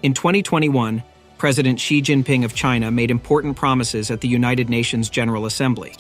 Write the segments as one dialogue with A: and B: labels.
A: In 2021, President Xi Jinping of China made important promises at the United Nations General Assembly.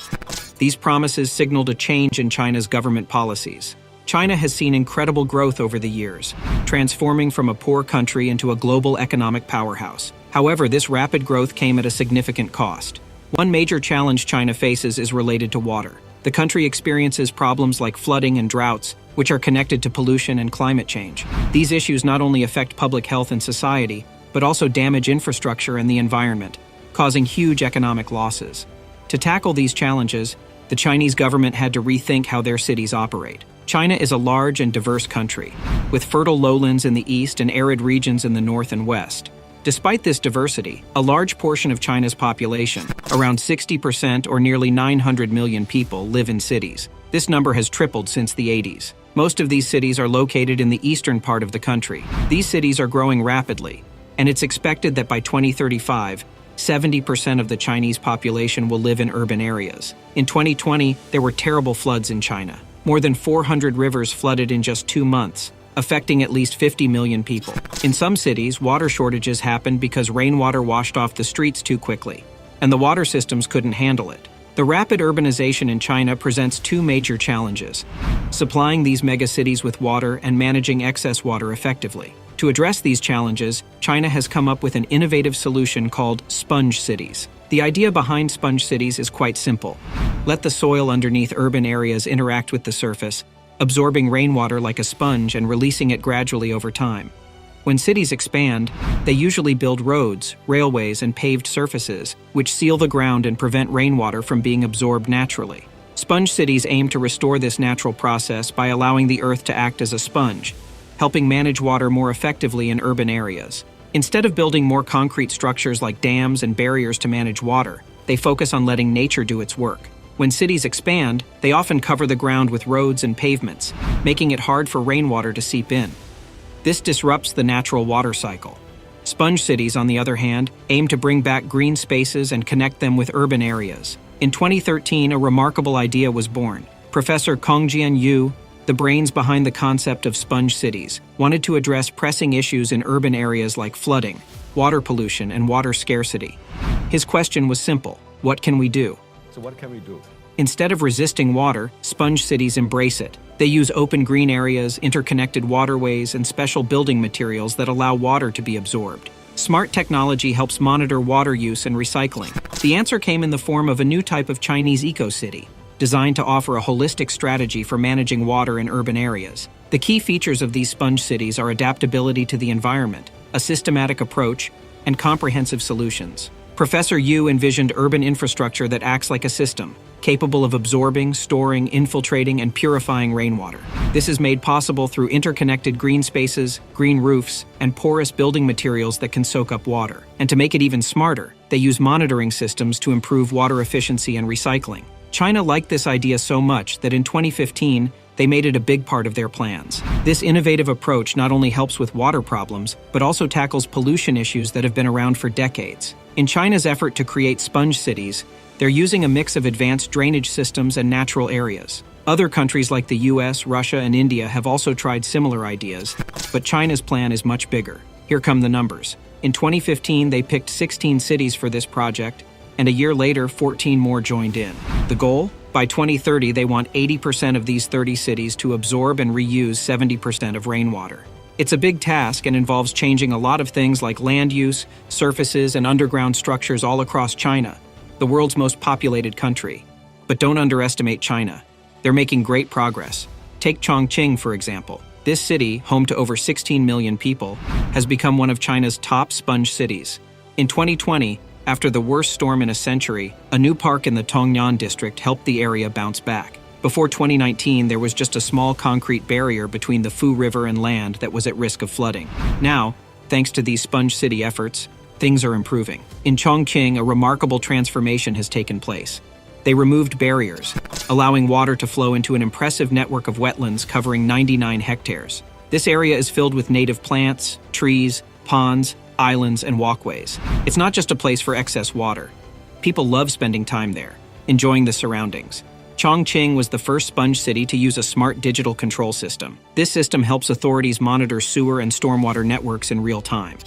A: These promises signaled a change in China's government policies. China has seen incredible growth over the years, transforming from a poor country into a global economic powerhouse. However, this rapid growth came at a significant cost. One major challenge China faces is related to water. The country experiences problems like flooding and droughts, which are connected to pollution and climate change. These issues not only affect public health and society, but also damage infrastructure and the environment, causing huge economic losses. To tackle these challenges, the Chinese government had to rethink how their cities operate. China is a large and diverse country, with fertile lowlands in the east and arid regions in the north and west. Despite this diversity, a large portion of China's population, around 60% or nearly 900 million people, live in cities. This number has tripled since the 80s. Most of these cities are located in the eastern part of the country. These cities are growing rapidly, and it's expected that by 2035, 70% of the Chinese population will live in urban areas. In 2020, there were terrible floods in China. More than 400 rivers flooded in just 2 months, affecting at least 50 million people. In some cities, water shortages happened because rainwater washed off the streets too quickly, and the water systems couldn't handle it. The rapid urbanization in China presents two major challenges: supplying these megacities with water and managing excess water effectively. To address these challenges, China has come up with an innovative solution called sponge cities. The idea behind sponge cities is quite simple. Let the soil underneath urban areas interact with the surface, absorbing rainwater like a sponge and releasing it gradually over time. When cities expand, they usually build roads, railways, and paved surfaces, which seal the ground and prevent rainwater from being absorbed naturally. Sponge cities aim to restore this natural process by allowing the earth to act as a sponge, helping manage water more effectively in urban areas. Instead of building more concrete structures like dams and barriers to manage water, they focus on letting nature do its work. When cities expand, they often cover the ground with roads and pavements, making it hard for rainwater to seep in. This disrupts the natural water cycle. Sponge cities, on the other hand, aim to bring back green spaces and connect them with urban areas. In 2013, a remarkable idea was born. Professor Congjian Yu, the brains behind the concept of sponge cities, wanted to address pressing issues in urban areas like flooding, water pollution, and water scarcity. His question was simple: what can we do?
B: So what can we do?
A: Instead of resisting water, sponge cities embrace it. They use open green areas, interconnected waterways, and special building materials that allow water to be absorbed. Smart technology helps monitor water use and recycling. The answer came in the form of a new type of Chinese eco-city, designed to offer a holistic strategy for managing water in urban areas. The key features of these sponge cities are adaptability to the environment, a systematic approach, and comprehensive solutions. Professor Yu envisioned urban infrastructure that acts like a system, capable of absorbing, storing, infiltrating, and purifying rainwater. This is made possible through interconnected green spaces, green roofs, and porous building materials that can soak up water. And to make it even smarter, they use monitoring systems to improve water efficiency and recycling. China liked this idea so much that in 2015, they made it a big part of their plans. This innovative approach not only helps with water problems, but also tackles pollution issues that have been around for decades. In China's effort to create sponge cities, they're using a mix of advanced drainage systems and natural areas. Other countries like the US, Russia, and India have also tried similar ideas, but China's plan is much bigger. Here come the numbers. In 2015, they picked 16 cities for this project, and a year later, 14 more joined in. The goal? By 2030, they want 80% of these 30 cities to absorb and reuse 70% of rainwater. It's a big task and involves changing a lot of things like land use, surfaces, and underground structures all across China, the world's most populated country. But don't underestimate China. They're making great progress. Take Chongqing, for example. This city, home to over 16 million people, has become one of China's top sponge cities. In 2020, after the worst storm in a century, a new park in the Tongnan district helped the area bounce back. Before 2019, there was just a small concrete barrier between the Fu River and land that was at risk of flooding. Now, thanks to these sponge city efforts, things are improving. In Chongqing, a remarkable transformation has taken place. They removed barriers, allowing water to flow into an impressive network of wetlands covering 99 hectares. This area is filled with native plants, trees, ponds, islands, and walkways. It's not just a place for excess water. People love spending time there, enjoying the surroundings. Chongqing was the first sponge city to use a smart digital control system. This system helps authorities monitor sewer and stormwater networks in real time.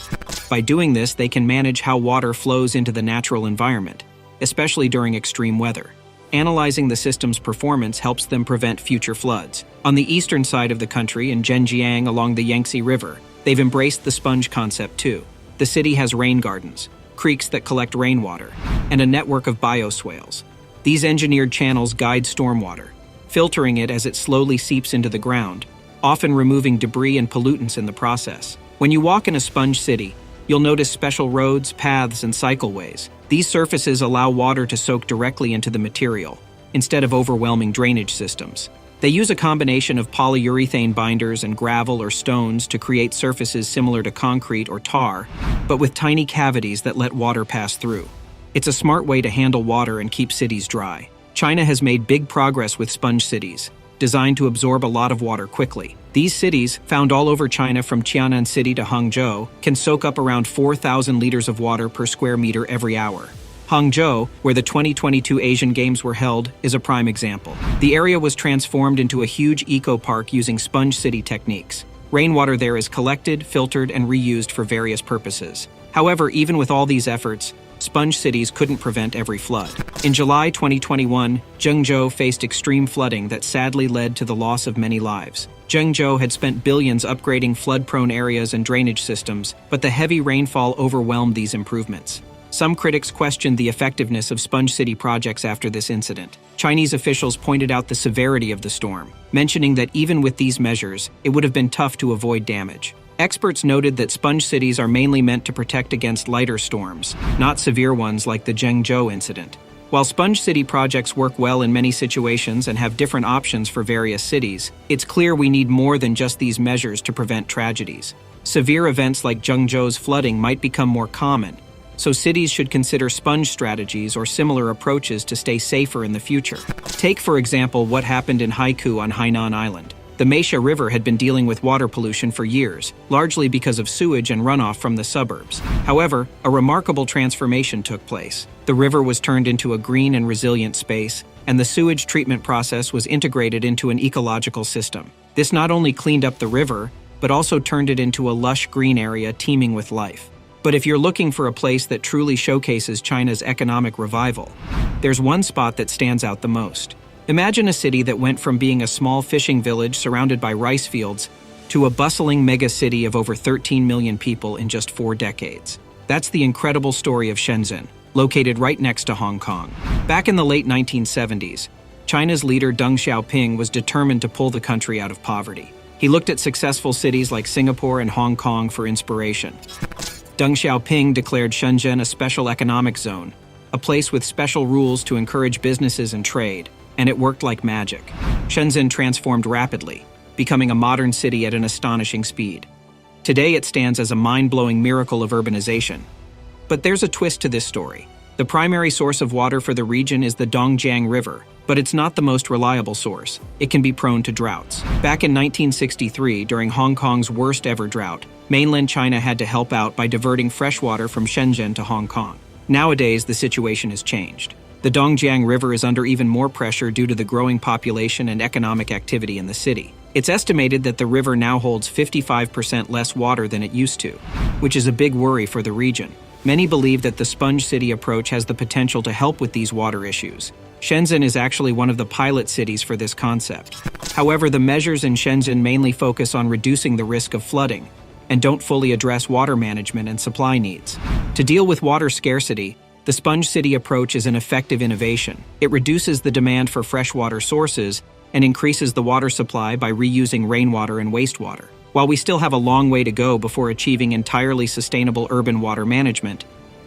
A: By doing this, they can manage how water flows into the natural environment, especially during extreme weather. Analyzing the system's performance helps them prevent future floods. On the eastern side of the country, in Zhenjiang along the Yangtze River, they've embraced the sponge concept too. The city has rain gardens, creeks that collect rainwater, and a network of bioswales. These engineered channels guide stormwater, filtering it as it slowly seeps into the ground, often removing debris and pollutants in the process. When you walk in a sponge city, you'll notice special roads, paths, and cycleways. These surfaces allow water to soak directly into the material, instead of overwhelming drainage systems. They use a combination of polyurethane binders and gravel or stones to create surfaces similar to concrete or tar, but with tiny cavities that let water pass through. It's a smart way to handle water and keep cities dry. China has made big progress with sponge cities, designed to absorb a lot of water quickly. These cities, found all over China from Qianan City to Hangzhou, can soak up around 4,000 liters of water per square meter every hour. Hangzhou, where the 2022 Asian Games were held, is a prime example. The area was transformed into a huge eco-park using sponge city techniques. Rainwater there is collected, filtered, and reused for various purposes. However, even with all these efforts, sponge cities couldn't prevent every flood. In July 2021, Zhengzhou faced extreme flooding that sadly led to the loss of many lives. Zhengzhou had spent billions upgrading flood-prone areas and drainage systems, but the heavy rainfall overwhelmed these improvements. Some critics questioned the effectiveness of sponge city projects after this incident. Chinese officials pointed out the severity of the storm, mentioning that even with these measures, it would have been tough to avoid damage. Experts noted that sponge cities are mainly meant to protect against lighter storms, not severe ones like the Zhengzhou incident. While sponge city projects work well in many situations and have different options for various cities, it's clear we need more than just these measures to prevent tragedies. Severe events like Zhengzhou's flooding might become more common, so cities should consider sponge strategies or similar approaches to stay safer in the future. Take, for example, what happened in Haikou on Hainan Island. The Meisha River had been dealing with water pollution for years, largely because of sewage and runoff from the suburbs. However, a remarkable transformation took place. The river was turned into a green and resilient space, and the sewage treatment process was integrated into an ecological system. This not only cleaned up the river, but also turned it into a lush green area teeming with life. But if you're looking for a place that truly showcases China's economic revival, there's one spot that stands out the most. Imagine a city that went from being a small fishing village surrounded by rice fields to a bustling mega-city of over 13 million people in just 4 decades. That's the incredible story of Shenzhen, located right next to Hong Kong. Back in the late 1970s, China's leader Deng Xiaoping was determined to pull the country out of poverty. He looked at successful cities like Singapore and Hong Kong for inspiration. Deng Xiaoping declared Shenzhen a special economic zone, a place with special rules to encourage businesses and trade. And it worked like magic. Shenzhen transformed rapidly, becoming a modern city at an astonishing speed. Today it stands as a mind-blowing miracle of urbanization. But there's a twist to this story. The primary source of water for the region is the Dongjiang River, but it's not the most reliable source. It can be prone to droughts. Back in 1963, during Hong Kong's worst ever drought, mainland China had to help out by diverting fresh water from Shenzhen to Hong Kong. Nowadays, the situation has changed. The Dongjiang River is under even more pressure due to the growing population and economic activity in the city. It's estimated that the river now holds 55% less water than it used to, which is a big worry for the region. Many believe that the sponge city approach has the potential to help with these water issues. Shenzhen is actually one of the pilot cities for this concept. However, the measures in Shenzhen mainly focus on reducing the risk of flooding and don't fully address water management and supply needs. To deal with water scarcity, the sponge city approach is an effective innovation. It reduces the demand for freshwater sources and increases the water supply by reusing rainwater and wastewater. While we still have a long way to go before achieving entirely sustainable urban water management,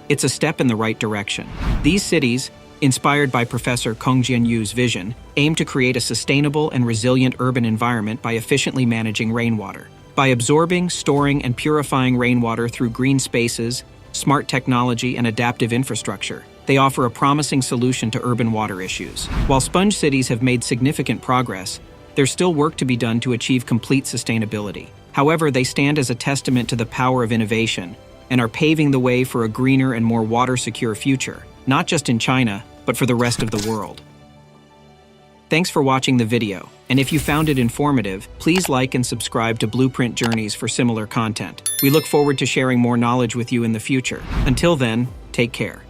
A: it's a step in the right direction. These cities, inspired by Professor Kong Jianyu's vision, aim to create a sustainable and resilient urban environment by efficiently managing rainwater. By absorbing, storing, and purifying rainwater through green spaces, smart technology, and adaptive infrastructure, they offer a promising solution to urban water issues. While sponge cities have made significant progress, there's still work to be done to achieve complete sustainability. However, they stand as a testament to the power of innovation and are paving the way for a greener and more water-secure future, not just in China, but for the rest of the world. Thanks for watching the video. And if you found it informative, please like and subscribe to Blueprint Journeys for similar content. We look forward to sharing more knowledge with you in the future. Until then, take care.